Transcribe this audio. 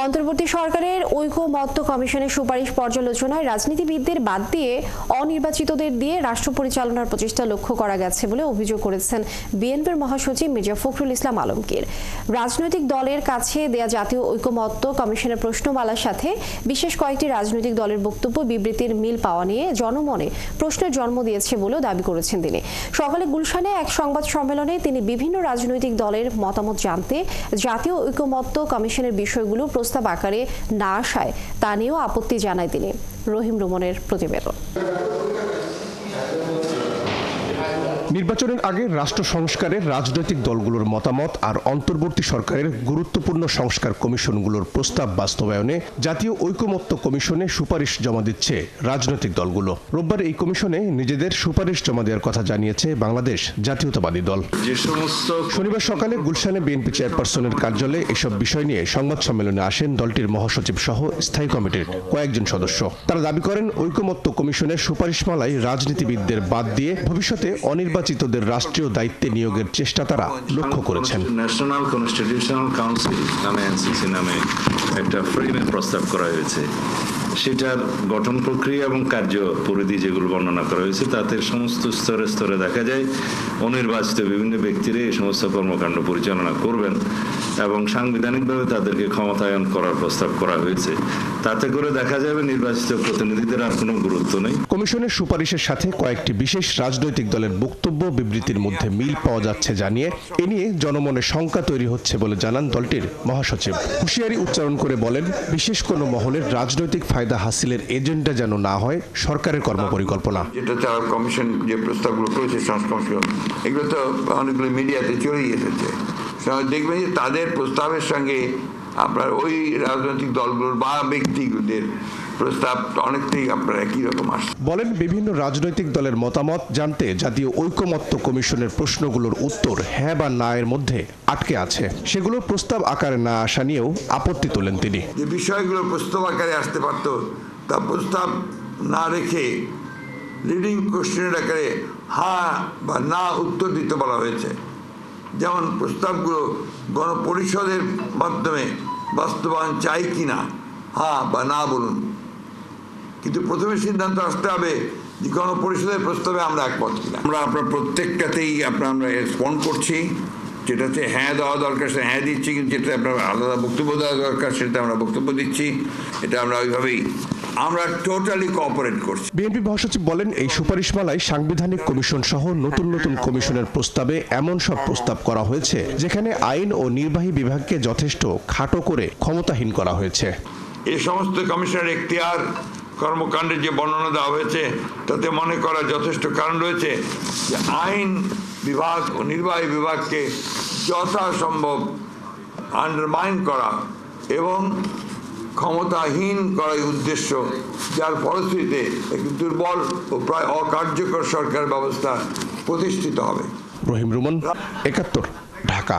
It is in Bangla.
অন্তর্বর্তী সরকারের ঐকমত্য কমিশনের সুপারিশ পর্যালোচনায় রাজনীতিবিদদের বাদ দিয়ে অনির্বাচিতদের দিয়ে রাষ্ট্র পরিচালনার প্রচেষ্টা লক্ষ্য করা গেছে বলে অভিযোগ করেছেন বিএনপির মহাসচিব মির্জা ফখরুল ইসলাম আলমগীর। রাজনৈতিক দলের কাছে দেয়া জাতীয় ঐকমত্য কমিশনের প্রশ্নমালার সাথে বিশেষ কয়েকটি রাজনৈতিক দলের বক্তব্য বিবৃতির মিল পাওয়া নিয়ে জনমনে প্রশ্নের জন্ম দিয়েছে বলেও দাবি করেছেন তিনি। সকালে গুলশানে এক সংবাদ সম্মেলনে তিনি বিভিন্ন রাজনৈতিক দলের মতামত জানতে জাতীয় ঐকমত্য কমিশনের বিষয়গুলো প্রস্তাব আকারে না আসায় তা নিয়েও আপত্তি জানায় তিনি। রহিম রুমনের প্রতিবেদন। নির্বাচনের আগে রাষ্ট্র সংস্কারের রাজনৈতিক দলগুলোর মতামত আর অন্তর্বর্তী সরকারের গুরুত্বপূর্ণ সংস্কার কমিশনগুলোর প্রস্তাব বাস্তবায়নে জাতীয় ঐকমত্য কমিশনে সুপারিশ জমা দিচ্ছে রাজনৈতিক দলগুলো। রোববার এই কমিশনে নিজেদের সুপারিশ জমা দেওয়ার কথা জানিয়েছে বাংলাদেশ জাতীয়তাবাদী দল। শনিবার সকালে গুলশানে বিএনপি চেয়ারপারসনের কার্যালয়ে এসব বিষয় নিয়ে সংবাদ সম্মেলনে আসেন দলটির মহাসচিব সহ স্থায়ী কমিটির কয়েকজন সদস্য। তারা দাবি করেন ঐকমত্য কমিশনের সুপারিশমালায় রাজনীতিবিদদের বাদ দিয়ে ভবিষ্যতে অনির্বাচিতদের রাষ্ট্রীয় দায়িত্বে নিয়োগের চেষ্টা তারা লক্ষ্য করেছেন। ন্যাশনাল কনস্টিটিউশনাল কাউন্সিল নামে এনসিসি নামে একটা ফ্রেমের প্রস্তাব করা হয়েছে। সেটার গঠন প্রক্রিয়া এবং কার্য পরিধি যেগুলো বর্ণনা করা হয়েছে তাতে সমস্ত স্তরে স্তরে দেখা যায় অনির্বাচিত বিভিন্ন ব্যক্তিরা এই সমস্ত কর্মকাণ্ড পরিচালনা করবেন এবং সাংবিধানিকভাবে তাদেরকে ক্ষমতায়ন করার প্রস্তাব করা হয়েছে। তাতে করে দেখা যাবে নির্বাচিত প্রতিনিধিদের আর কোনো গুরুত্ব নেই। কমিশনের সুপারিশের সাথে কয়েকটি বিশেষ রাজনৈতিক দলের বক্তব্য বিবৃতির মধ্যে মিল পাওয়া যাচ্ছে জানিয়ে এ নিয়ে জনমনে শঙ্কা তৈরি হচ্ছে বলে জানান দলটির মহাসচিব। হুঁশিয়ারি উচ্চারণ করে বলেন, বিশেষ কোনো মহলের রাজনৈতিক ফায়দা হাসিলের এজেন্ডা যেন না হয় সরকারের কর্মপরিকল্পনা। যেটা চার কমিশন যে প্রস্তাবগুলো করেছে সংস্কার, এগুলো তো অনেকগুলো মিডিয়াতে চলেই এসেছে। দেখবেন যে তাদের প্রস্তাবের সঙ্গে আপনার ওই রাজনৈতিক দলগুলোর বা ব্যক্তিগুলোদের প্রস্তাব অনেকটাই আপনার একই রকম আসে। বলেন, বিভিন্ন রাজনৈতিক দলের মতামত জানতে জাতীয় ঐকমত্য কমিশনের প্রশ্নগুলোর উত্তর হ্যাঁ বা না এর মধ্যে আটকে আছে। সেগুলো প্রস্তাব আকারে না আসা নিয়েও আপত্তি তোলেন তিনি। যে বিষয়গুলো প্রস্তাব আকারে আসতে পারত তা প্রস্তাব না রেখে লিডিং কোশ্চেনের আকারে হ্যাঁ বা না উত্তর দিতে বলা হয়েছে। যেমন প্রস্তাবগুলো গণপরিষদের মাধ্যমে বাস্তবায়ন চাই কিনা হ্যাঁ বা না বলুন, কিন্তু প্রথমে সিদ্ধান্ত আসতে হবে যে গণপরিষদের প্রস্তাবে আমরা একমত কিনা। আমরা আপনার প্রত্যেকটাতেই আমরা রেসপন্ড করছি। যেটাতে হ্যাঁ দেওয়া দরকার সেটা হ্যাঁ দিচ্ছি, কিন্তু যেটা আপনার আলাদা বক্তব্য দেওয়া দরকার সেটা আমরা বক্তব্য দিচ্ছি। এটা আমরা ওইভাবেই আমরা টোটালি কোঅপারেট করছি। বিএনপি মহাসচিব বলেন, এই সুপারিশমালায় সাংবিধানিক কমিশন সহ নতুন নতুন কমিশনের প্রস্তাবে এমন সব প্রস্তাব করা হয়েছে যেখানে আইন ও নির্বাহী বিভাগকে যথেষ্ট খাটো করে ক্ষমতাহীন করা হয়েছে। এই সমস্ত কমিশনের এখতিয়ার কর্মকাণ্ডের যে বর্ণনা দেওয়া হয়েছে তাতে মনে করা যথেষ্ট কারণ রয়েছে যে আইন বিভাগ ও নির্বাহী বিভাগকে যথাসম্ভব আন্ডারমাইন করা এবং ক্ষমতাহীন করার উদ্দেশ্য, যার ফলশ্রুতিতে একটি দুর্বল ও প্রায় অকার্যকর সরকার ব্যবস্থা প্রতিষ্ঠিত হবে। রহিম রুমন, ৭১, ঢাকা।